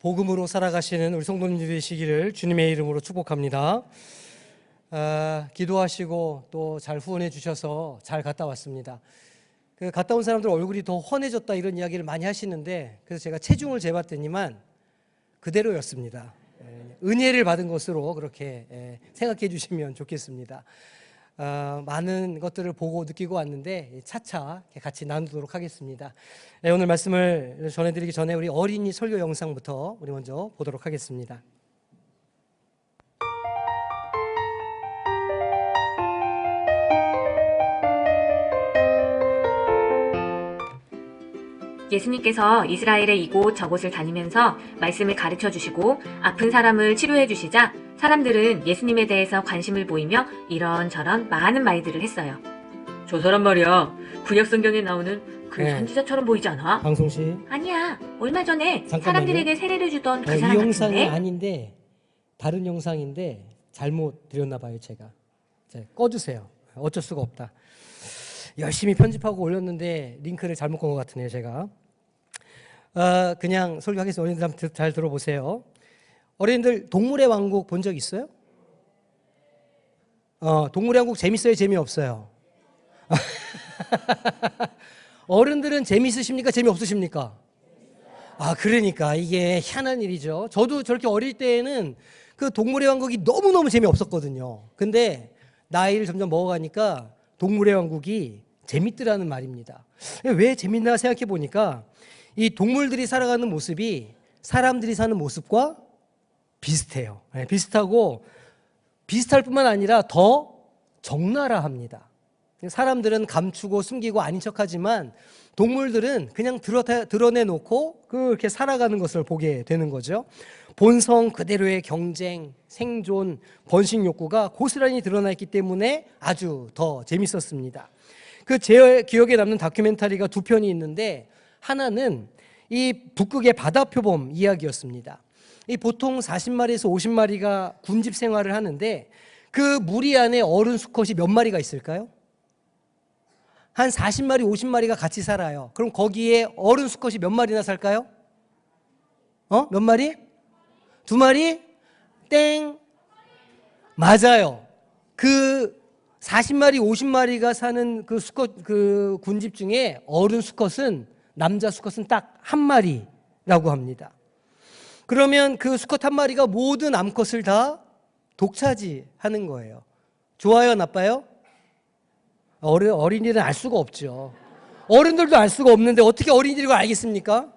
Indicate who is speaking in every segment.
Speaker 1: 복음으로 살아가시는 우리 성도님들 되시기를 주님의 이름으로 축복합니다. 기도하시고 또 잘 후원해 주셔서 잘 갔다 왔습니다. 그 갔다 온 사람들 얼굴이 더 환해졌다 이런 이야기를 많이 하시는데, 그래서 제가 체중을 재봤더니만 그대로였습니다. 은혜를 받은 것으로 그렇게 생각해 주시면 좋겠습니다. 많은 것들을 보고 느끼고 왔는데 차차 같이 나누도록 하겠습니다. 오늘 말씀을 전해드리기 전에 우리 어린이 설교 영상부터 우리 먼저 보도록 하겠습니다.
Speaker 2: 예수님께서 이스라엘의 이곳 저곳을 다니면서 말씀을 가르쳐 주시고 아픈 사람을 치료해 주시자 사람들은 예수님에 대해서 관심을 보이며 이런저런 많은 말들을 했어요. 저 사람 말이야, 구약성경에 나오는 그 선지자처럼 보이지 않아?
Speaker 1: 방송씨
Speaker 2: 아니야, 얼마 전에
Speaker 1: 잠깐만요.
Speaker 2: 사람들에게 세례를 주던 그
Speaker 1: 이
Speaker 2: 사람
Speaker 1: 영상이
Speaker 2: 같은데?
Speaker 1: 아닌데 다른 영상인데 잘못 드렸나 봐요. 제가 꺼주세요. 어쩔 수가 없다. 열심히 편집하고 올렸는데 링크를 잘못 건 것 같으네요. 제가 그냥 설교하겠습니다. 어린이들 한번 잘 들어보세요. 어린이들 동물의 왕국 본 적 있어요? 동물의 왕국 재밌어요? 재미없어요? 어른들은 재미있으십니까? 재미없으십니까? 그러니까 이게 희한한 일이죠. 저도 저렇게 어릴 때에는 그 동물의 왕국이 너무너무 재미없었거든요. 근데 나이를 점점 먹어가니까 동물의 왕국이 재밌더라는 말입니다. 왜 재밌나 생각해 보니까 이 동물들이 살아가는 모습이 사람들이 사는 모습과 비슷해요. 비슷하고 비슷할 뿐만 아니라 더 적나라합니다. 사람들은 감추고 숨기고 아닌 척하지만 동물들은 그냥 드러내놓고 그렇게 살아가는 것을 보게 되는 거죠. 본성 그대로의 경쟁, 생존, 번식 욕구가 고스란히 드러나 있기 때문에 아주 더 재밌었습니다. 제 기억에 남는 다큐멘터리가 두 편이 있는데, 하나는 이 북극의 바다표범 이야기였습니다. 이 보통 40마리에서 50마리가 군집 생활을 하는데 그 무리 안에 어른 수컷이 몇 마리가 있을까요? 한 40마리, 50마리가 같이 살아요. 그럼 거기에 어른 수컷이 몇 마리나 살까요? 몇 마리? 2마리? 땡! 맞아요. 그 40마리, 50마리가 사는 그 수컷, 그 군집 중에 어른 수컷은, 남자 수컷은 딱 1마리라고 합니다. 그러면 그 수컷 1마리가 모든 암컷을 다 독차지하는 거예요. 좋아요, 나빠요? 어린이들은 알 수가 없죠. 어른들도 알 수가 없는데 어떻게 어린이들이 그걸 알겠습니까?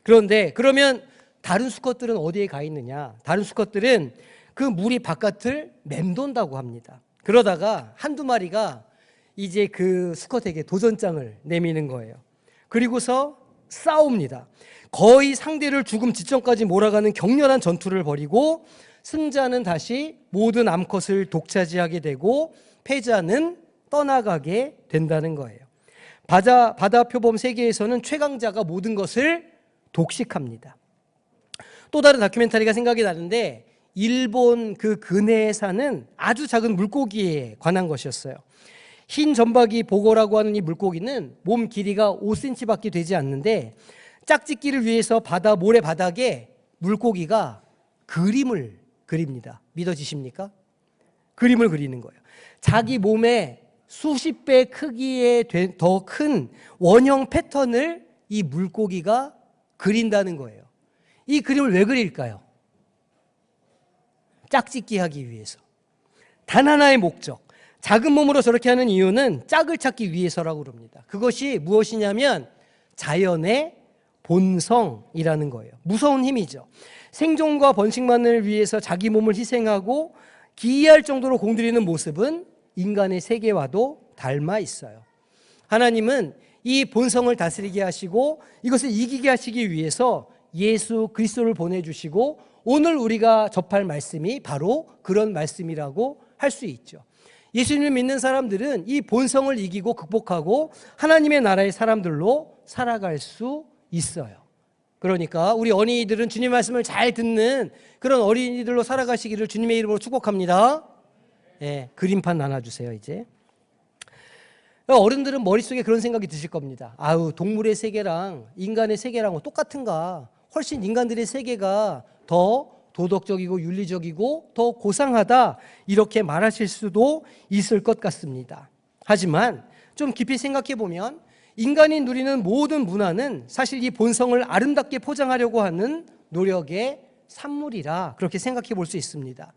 Speaker 1: 그런데 그러면 다른 수컷들은 어디에 가 있느냐? 다른 수컷들은 그 무리 바깥을 맴돈다고 합니다. 그러다가 한두 마리가 이제 그 수컷에게 도전장을 내미는 거예요. 그리고서 싸웁니다. 거의 상대를 죽음 직전까지 몰아가는 격렬한 전투를 벌이고 승자는 다시 모든 암컷을 독차지하게 되고 패자는 떠나가게 된다는 거예요. 바다 표범 세계에서는 최강자가 모든 것을 독식합니다. 또 다른 다큐멘터리가 생각이 나는데, 일본 그 근해에 사는 아주 작은 물고기에 관한 것이었어요. 흰 점박이 보고라고 하는 이 물고기는 몸 길이가 5cm밖에 되지 않는데 짝짓기를 위해서 바다 모래 바닥에 물고기가 그림을 그립니다. 믿어지십니까? 그림을 그리는 거예요. 자기 몸에 수십 배 크기의 더 큰 원형 패턴을 이 물고기가 그린다는 거예요. 이 그림을 왜 그릴까요? 짝짓기 하기 위해서. 단 하나의 목적. 작은 몸으로 저렇게 하는 이유는 짝을 찾기 위해서라고 그럽니다. 그것이 무엇이냐면 자연의 본성이라는 거예요. 무서운 힘이죠. 생존과 번식만을 위해서 자기 몸을 희생하고 기이할 정도로 공들이는 모습은 인간의 세계와도 닮아 있어요. 하나님은 이 본성을 다스리게 하시고 이것을 이기게 하시기 위해서 예수 그리스도를 보내주시고 오늘 우리가 접할 말씀이 바로 그런 말씀이라고 할 수 있죠. 예수님을 믿는 사람들은 이 본성을 이기고 극복하고 하나님의 나라의 사람들로 살아갈 수 있어요. 그러니까 우리 어린이들은 주님 말씀을 잘 듣는 그런 어린이들로 살아가시기를 주님의 이름으로 축복합니다. 그림판 나눠주세요. 이제 어른들은 머릿속에 그런 생각이 드실 겁니다. 동물의 세계랑 인간의 세계랑 똑같은가? 훨씬 인간들의 세계가 더 도덕적이고 윤리적이고 더 고상하다 이렇게 말하실 수도 있을 것 같습니다. 하지만 좀 깊이 생각해 보면 인간이 누리는 모든 문화는 사실 이 본성을 아름답게 포장하려고 하는 노력의 산물이라 그렇게 생각해 볼 수 있습니다.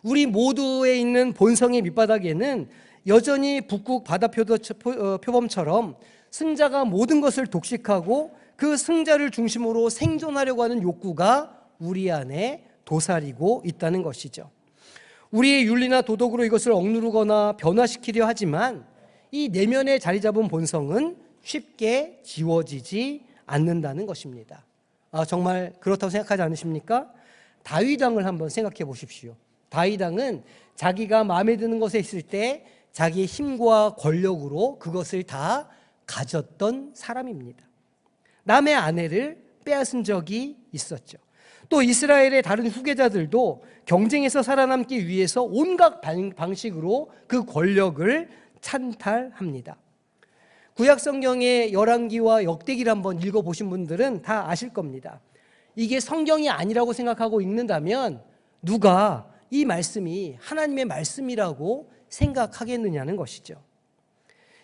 Speaker 1: 우리 모두에 있는 본성의 밑바닥에는 여전히 북극 바다 표범처럼 승자가 모든 것을 독식하고 그 승자를 중심으로 생존하려고 하는 욕구가 우리 안에 도사리고 있다는 것이죠. 우리의 윤리나 도덕으로 이것을 억누르거나 변화시키려 하지만 이 내면에 자리 잡은 본성은 쉽게 지워지지 않는다는 것입니다. 정말 그렇다고 생각하지 않으십니까? 다윗 왕을 한번 생각해 보십시오. 다윗 왕은 자기가 마음에 드는 것에 있을 때 자기의 힘과 권력으로 그것을 다 가졌던 사람입니다. 남의 아내를 빼앗은 적이 있었죠. 또 이스라엘의 다른 후계자들도 경쟁에서 살아남기 위해서 온갖 방식으로 그 권력을 찬탈합니다. 구약 성경의 열왕기와 역대기를 한번 읽어보신 분들은 다 아실 겁니다. 이게 성경이 아니라고 생각하고 읽는다면 누가 이 말씀이 하나님의 말씀이라고 생각하겠느냐는 것이죠.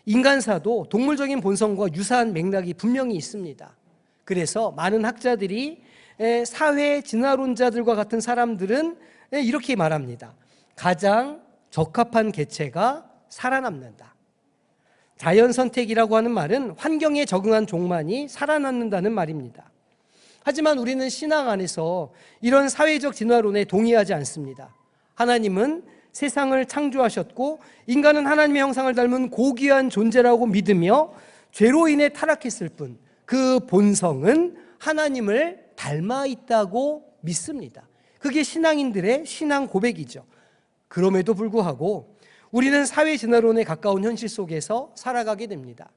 Speaker 1: 인간사도 동물적인 본성과 유사한 맥락이 분명히 있습니다. 그래서 많은 학자들이 사회 진화론자들과 같은 사람들은 이렇게 말합니다. 가장 적합한 개체가 살아남는다. 자연 선택이라고 하는 말은 환경에 적응한 종만이 살아남는다는 말입니다. 하지만 우리는 신앙 안에서 이런 사회적 진화론에 동의하지 않습니다. 하나님은 세상을 창조하셨고 인간은 하나님의 형상을 닮은 고귀한 존재라고 믿으며 죄로 인해 타락했을 뿐 그 본성은 하나님을 닮아 있다고 믿습니다. 그게 신앙인들의 신앙 고백이죠. 그럼에도 불구하고 우리는 사회 진화론에 가까운 현실 속에서 살아가게 됩니다.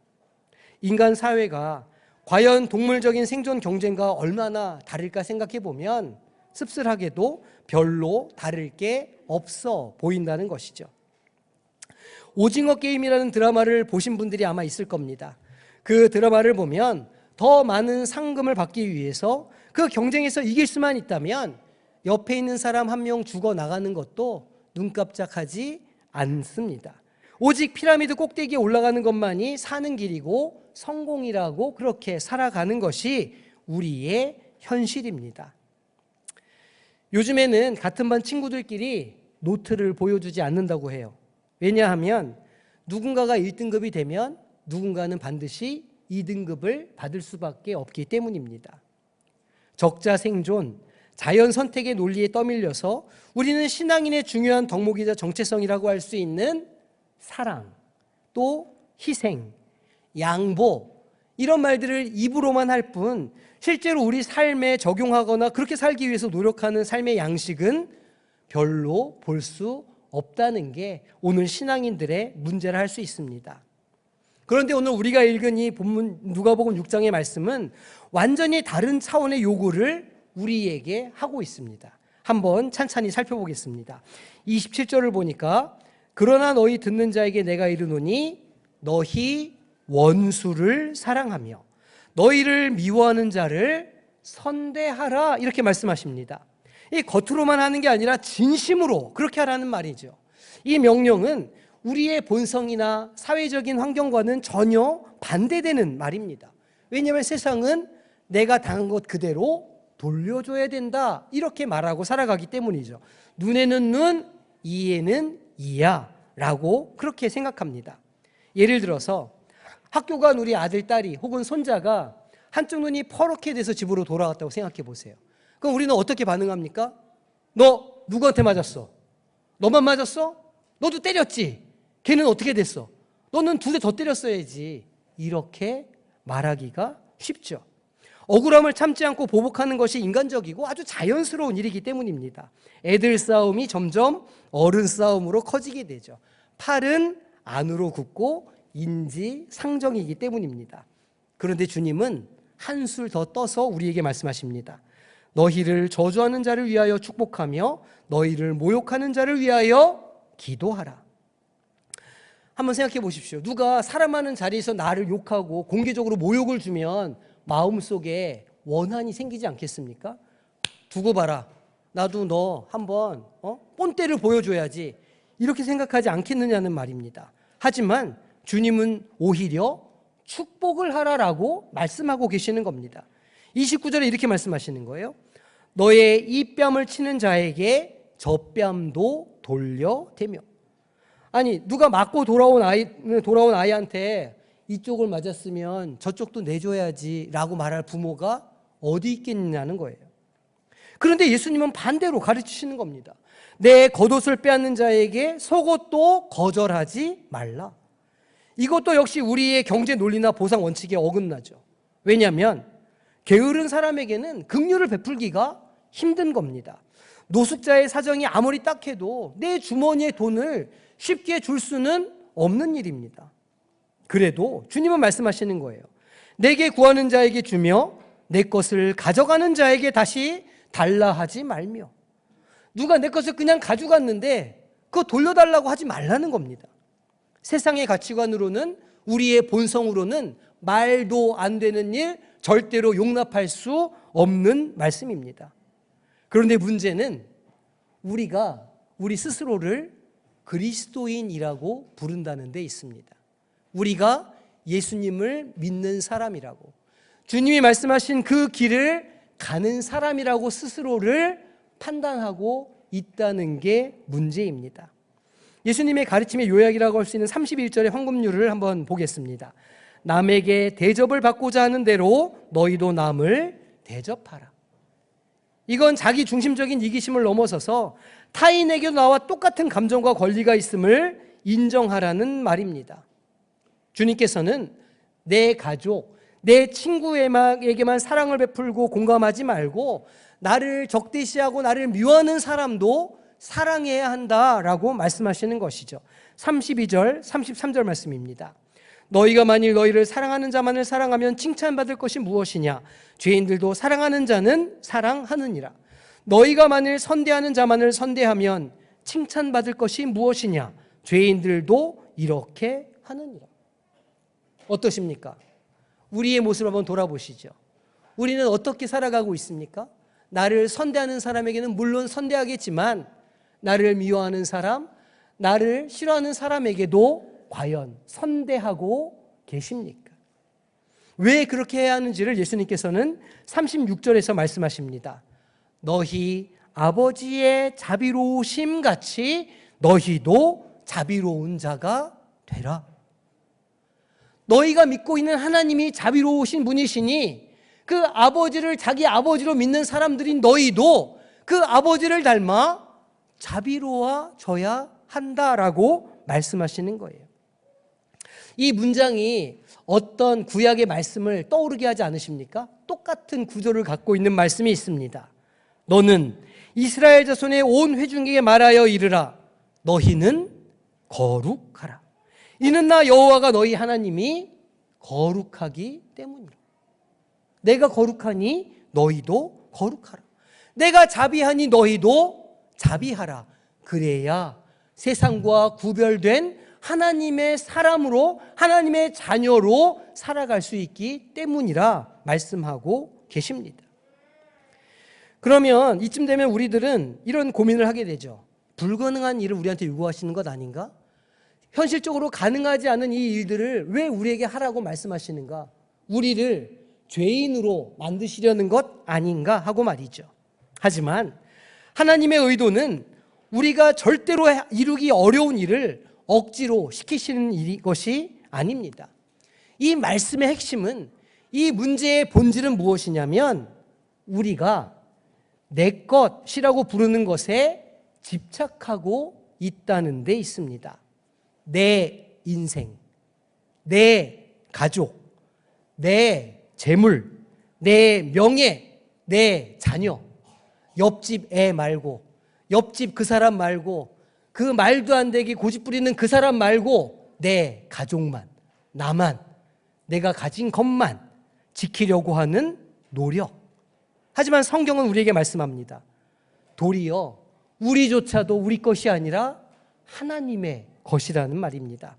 Speaker 1: 인간 사회가 과연 동물적인 생존 경쟁과 얼마나 다를까 생각해 보면 씁쓸하게도 별로 다를 게 없어 보인다는 것이죠. 오징어 게임이라는 드라마를 보신 분들이 아마 있을 겁니다. 그 드라마를 보면 더 많은 상금을 받기 위해서 그 경쟁에서 이길 수만 있다면 옆에 있는 사람 한 명 죽어 나가는 것도 눈 깜짝하지 않습니다. 오직 피라미드 꼭대기에 올라가는 것만이 사는 길이고 성공이라고 그렇게 살아가는 것이 우리의 현실입니다. 요즘에는 같은 반 친구들끼리 노트를 보여주지 않는다고 해요. 왜냐하면 누군가가 1등급이 되면 누군가는 반드시 2등급을 받을 수밖에 없기 때문입니다. 적자 생존, 자연 선택의 논리에 떠밀려서 우리는 신앙인의 중요한 덕목이자 정체성이라고 할 수 있는 사랑, 또 희생, 양보 이런 말들을 입으로만 할 뿐 실제로 우리 삶에 적용하거나 그렇게 살기 위해서 노력하는 삶의 양식은 별로 볼 수 없다는 게 오늘 신앙인들의 문제라 할 수 있습니다. 그런데 오늘 우리가 읽은 이 본문 누가복음 6장의 말씀은 완전히 다른 차원의 요구를 우리에게 하고 있습니다. 한번 찬찬히 살펴보겠습니다. 27절을 보니까 그러나 너희 듣는 자에게 내가 이르노니 너희 원수를 사랑하며 너희를 미워하는 자를 선대하라 이렇게 말씀하십니다. 이 겉으로만 하는 게 아니라 진심으로 그렇게 하라는 말이죠. 이 명령은 우리의 본성이나 사회적인 환경과는 전혀 반대되는 말입니다. 왜냐하면 세상은 내가 당한 것 그대로 돌려줘야 된다 이렇게 말하고 살아가기 때문이죠. 눈에는 눈, 이에는 이야 라고 그렇게 생각합니다. 예를 들어서 학교 간 우리 아들, 딸이 혹은 손자가 한쪽 눈이 퍼렇게 돼서 집으로 돌아왔다고 생각해 보세요. 그럼 우리는 어떻게 반응합니까? 너 누구한테 맞았어? 너만 맞았어? 너도 때렸지? 걔는 어떻게 됐어? 너는 2대 더 때렸어야지. 이렇게 말하기가 쉽죠. 억울함을 참지 않고 보복하는 것이 인간적이고 아주 자연스러운 일이기 때문입니다. 애들 싸움이 점점 어른 싸움으로 커지게 되죠. 팔은 안으로 굽고 인지상정이기 때문입니다. 그런데 주님은 한술 더 떠서 우리에게 말씀하십니다. 너희를 저주하는 자를 위하여 축복하며 너희를 모욕하는 자를 위하여 기도하라. 한번 생각해 보십시오. 누가 사람 많은 자리에서 나를 욕하고 공개적으로 모욕을 주면 마음속에 원한이 생기지 않겠습니까? 두고 봐라. 나도 너 한번 본때를 보여줘야지. 이렇게 생각하지 않겠느냐는 말입니다. 하지만 주님은 오히려 축복을 하라라고 말씀하고 계시는 겁니다. 29절에 이렇게 말씀하시는 거예요. 너의 이 뺨을 치는 자에게 저 뺨도 돌려대며. 아니, 누가 맞고 돌아온 아이한테 이쪽을 맞았으면 저쪽도 내줘야지 라고 말할 부모가 어디 있겠냐는 거예요. 그런데 예수님은 반대로 가르치시는 겁니다. 내 겉옷을 빼앗는 자에게 속옷도 거절하지 말라. 이것도 역시 우리의 경제 논리나 보상 원칙에 어긋나죠. 왜냐하면 게으른 사람에게는 긍휼을 베풀기가 힘든 겁니다. 노숙자의 사정이 아무리 딱해도 내 주머니에 돈을 쉽게 줄 수는 없는 일입니다. 그래도 주님은 말씀하시는 거예요. 내게 구하는 자에게 주며 내 것을 가져가는 자에게 다시 달라 하지 말며. 누가 내 것을 그냥 가져갔는데 그거 돌려달라고 하지 말라는 겁니다. 세상의 가치관으로는, 우리의 본성으로는 말도 안 되는 일, 절대로 용납할 수 없는 말씀입니다. 그런데 문제는 우리가 우리 스스로를 그리스도인이라고 부른다는 데 있습니다. 우리가 예수님을 믿는 사람이라고, 주님이 말씀하신 그 길을 가는 사람이라고 스스로를 판단하고 있다는 게 문제입니다. 예수님의 가르침의 요약이라고 할 수 있는 31절의 황금률을 한번 보겠습니다. 남에게 대접을 받고자 하는 대로 너희도 남을 대접하라. 이건 자기 중심적인 이기심을 넘어서서 타인에게도 나와 똑같은 감정과 권리가 있음을 인정하라는 말입니다. 주님께서는 내 가족, 내 친구에게만 사랑을 베풀고 공감하지 말고 나를 적대시하고 나를 미워하는 사람도 사랑해야 한다라고 말씀하시는 것이죠. 32절, 33절 말씀입니다. 너희가 만일 너희를 사랑하는 자만을 사랑하면 칭찬받을 것이 무엇이냐? 죄인들도 사랑하는 자는 사랑하느니라. 너희가 만일 선대하는 자만을 선대하면 칭찬받을 것이 무엇이냐? 죄인들도 이렇게 하느니라. 어떠십니까? 우리의 모습을 한번 돌아보시죠. 우리는 어떻게 살아가고 있습니까? 나를 선대하는 사람에게는 물론 선대하겠지만 나를 미워하는 사람, 나를 싫어하는 사람에게도 과연 선대하고 계십니까? 왜 그렇게 해야 하는지를 예수님께서는 36절에서 말씀하십니다. 너희 아버지의 자비로우심 같이 너희도 자비로운 자가 되라. 너희가 믿고 있는 하나님이 자비로우신 분이시니 그 아버지를 자기 아버지로 믿는 사람들인 너희도 그 아버지를 닮아 자비로워져야 한다라고 말씀하시는 거예요. 이 문장이 어떤 구약의 말씀을 떠오르게 하지 않으십니까? 똑같은 구조를 갖고 있는 말씀이 있습니다. 너는 이스라엘 자손의 온 회중에게 말하여 이르라. 너희는 거룩하라. 이는 나 여호와가 너희 하나님이 거룩하기 때문이라. 내가 거룩하니 너희도 거룩하라. 내가 자비하니 너희도 자비하라. 그래야 세상과 구별된 하나님의 사람으로, 하나님의 자녀로 살아갈 수 있기 때문이라 말씀하고 계십니다. 그러면 이쯤 되면 우리들은 이런 고민을 하게 되죠. 불가능한 일을 우리한테 요구하시는 것 아닌가? 현실적으로 가능하지 않은 이 일들을 왜 우리에게 하라고 말씀하시는가? 우리를 죄인으로 만드시려는 것 아닌가 하고 말이죠. 하지만 하나님의 의도는 우리가 절대로 이루기 어려운 일을 억지로 시키시는 것이 아닙니다. 이 말씀의 핵심은, 이 문제의 본질은 무엇이냐면 우리가 내 것이라고 부르는 것에 집착하고 있다는 데 있습니다. 내 인생, 내 가족, 내 재물, 내 명예, 내 자녀, 옆집 애 말고, 옆집 그 사람 말고, 그 말도 안 되게 고집 부리는 그 사람 말고 내 가족만, 나만, 내가 가진 것만 지키려고 하는 노력. 하지만 성경은 우리에게 말씀합니다. 도리어 우리조차도 우리 것이 아니라 하나님의 것이라는 말입니다.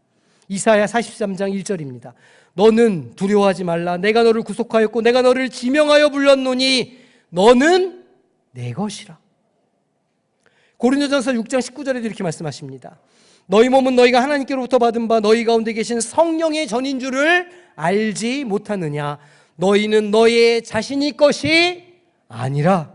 Speaker 1: 이사야 43장 1절입니다. 너는 두려워하지 말라. 내가 너를 구속하였고 내가 너를 지명하여 불렀노니 너는 내 것이라. 고린도전서 6장 19절에도 이렇게 말씀하십니다. 너희 몸은 너희가 하나님께로부터 받은 바 너희 가운데 계신 성령의 전인 줄을 알지 못하느냐. 너희는 너의 자신이 것이 아니라.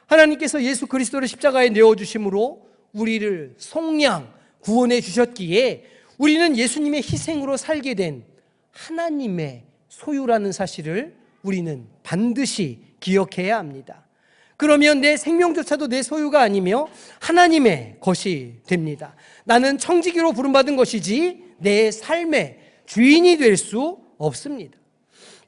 Speaker 1: 하나님께서 예수 그리스도를 십자가에 내어주심으로 우리를 속량 구원해 주셨기에 우리는 예수님의 희생으로 살게 된 하나님의 소유라는 사실을 우리는 반드시 기억해야 합니다. 그러면 내 생명조차도 내 소유가 아니며 하나님의 것이 됩니다. 나는 청지기로 부름받은 것이지 내 삶의 주인이 될 수 없습니다.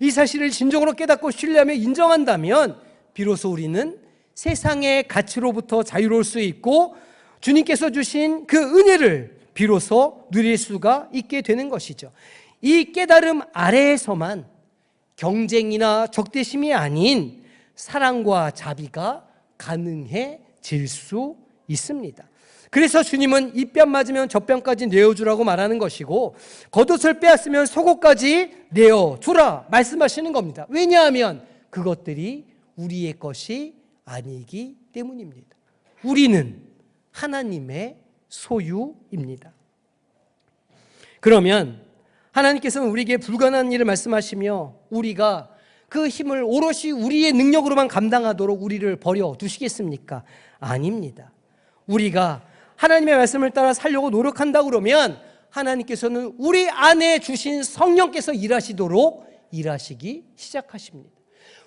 Speaker 1: 이 사실을 진정으로 깨닫고 신뢰하며 인정한다면 비로소 우리는 세상의 가치로부터 자유로울 수 있고 주님께서 주신 그 은혜를 비로소 누릴 수가 있게 되는 것이죠. 이 깨달음 아래에서만 경쟁이나 적대심이 아닌 사랑과 자비가 가능해질 수 있습니다. 그래서 주님은 이 뺨 맞으면 저 뺨까지 내어주라고 말하는 것이고 겉옷을 빼앗으면 속옷까지 내어주라 말씀하시는 겁니다. 왜냐하면 그것들이 우리의 것이 아니기 때문입니다. 우리는 하나님의 소유입니다. 그러면 하나님께서는 우리에게 불가능한 일을 말씀하시며 우리가 그 힘을 오롯이 우리의 능력으로만 감당하도록 우리를 버려두시겠습니까? 아닙니다. 우리가 하나님의 말씀을 따라 살려고 노력한다 그러면 하나님께서는 우리 안에 주신 성령께서 일하시도록 일하시기 시작하십니다.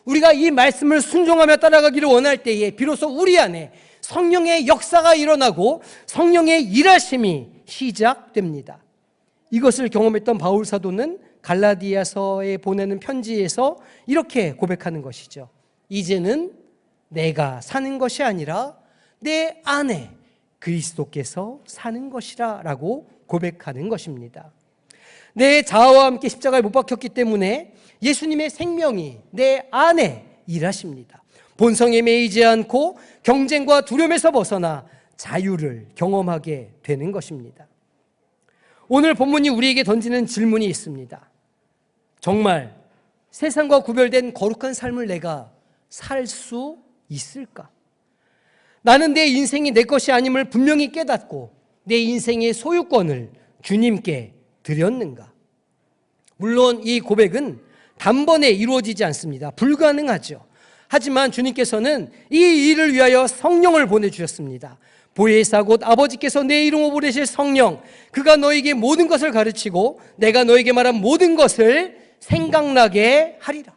Speaker 1: 우리가 이 말씀을 순종하며 따라가기를 원할 때에 비로소 우리 안에 성령의 역사가 일어나고 성령의 일하심이 시작됩니다. 이것을 경험했던 바울 사도는 갈라디아서에 보내는 편지에서 이렇게 고백하는 것이죠. 이제는 내가 사는 것이 아니라 내 안에 그리스도께서 사는 것이라 라고 고백하는 것입니다. 내 자아와 함께 십자가에 못 박혔기 때문에 예수님의 생명이 내 안에 일하십니다. 본성에 매이지 않고 경쟁과 두려움에서 벗어나 자유를 경험하게 되는 것입니다. 오늘 본문이 우리에게 던지는 질문이 있습니다. 정말 세상과 구별된 거룩한 삶을 내가 살 수 있을까? 나는 내 인생이 내 것이 아님을 분명히 깨닫고 내 인생의 소유권을 주님께 드렸는가? 물론 이 고백은 단번에 이루어지지 않습니다. 불가능하죠. 하지만 주님께서는 이 일을 위하여 성령을 보내주셨습니다. 보혜사 곧 아버지께서 내 이름으로 보내실 성령, 그가 너에게 모든 것을 가르치고 내가 너에게 말한 모든 것을 생각나게 하리라.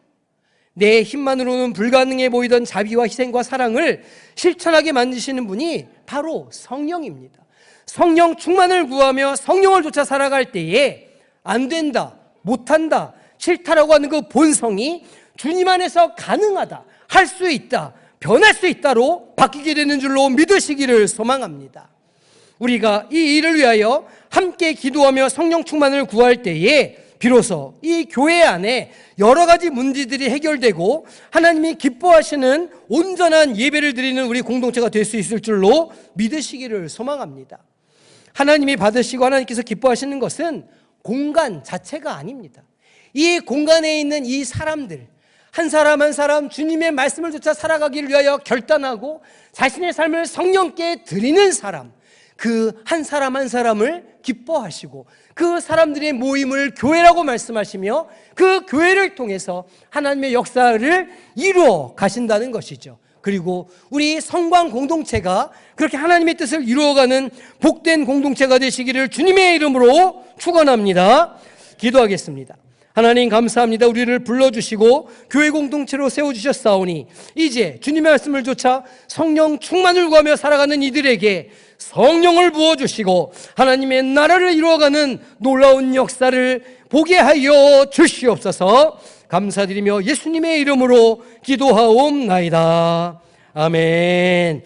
Speaker 1: 내 힘만으로는 불가능해 보이던 자비와 희생과 사랑을 실천하게 만드시는 분이 바로 성령입니다. 성령 충만을 구하며 성령을 쫓아 살아갈 때에 안 된다, 못한다, 싫다라고 하는 그 본성이 주님 안에서 가능하다, 할 수 있다, 변할 수 있다로 바뀌게 되는 줄로 믿으시기를 소망합니다. 우리가 이 일을 위하여 함께 기도하며 성령 충만을 구할 때에 비로소 이 교회 안에 여러 가지 문제들이 해결되고 하나님이 기뻐하시는 온전한 예배를 드리는 우리 공동체가 될 수 있을 줄로 믿으시기를 소망합니다. 하나님이 받으시고 하나님께서 기뻐하시는 것은 공간 자체가 아닙니다. 이 공간에 있는 이 사람들, 한 사람 한 사람 주님의 말씀을 쫓아 살아가기를 위하여 결단하고 자신의 삶을 성령께 드리는 사람, 그 한 사람 한 사람을 기뻐하시고 그 사람들의 모임을 교회라고 말씀하시며 그 교회를 통해서 하나님의 역사를 이루어 가신다는 것이죠. 그리고 우리 성광 공동체가 그렇게 하나님의 뜻을 이루어가는 복된 공동체가 되시기를 주님의 이름으로 축원합니다. 기도하겠습니다. 하나님 감사합니다. 우리를 불러주시고 교회 공동체로 세워주셨사오니 이제 주님의 말씀을 좇아 성령 충만을 구하며 살아가는 이들에게 성령을 부어주시고 하나님의 나라를 이루어가는 놀라운 역사를 보게 하여 주시옵소서. 감사드리며 예수님의 이름으로 기도하옵나이다. 아멘.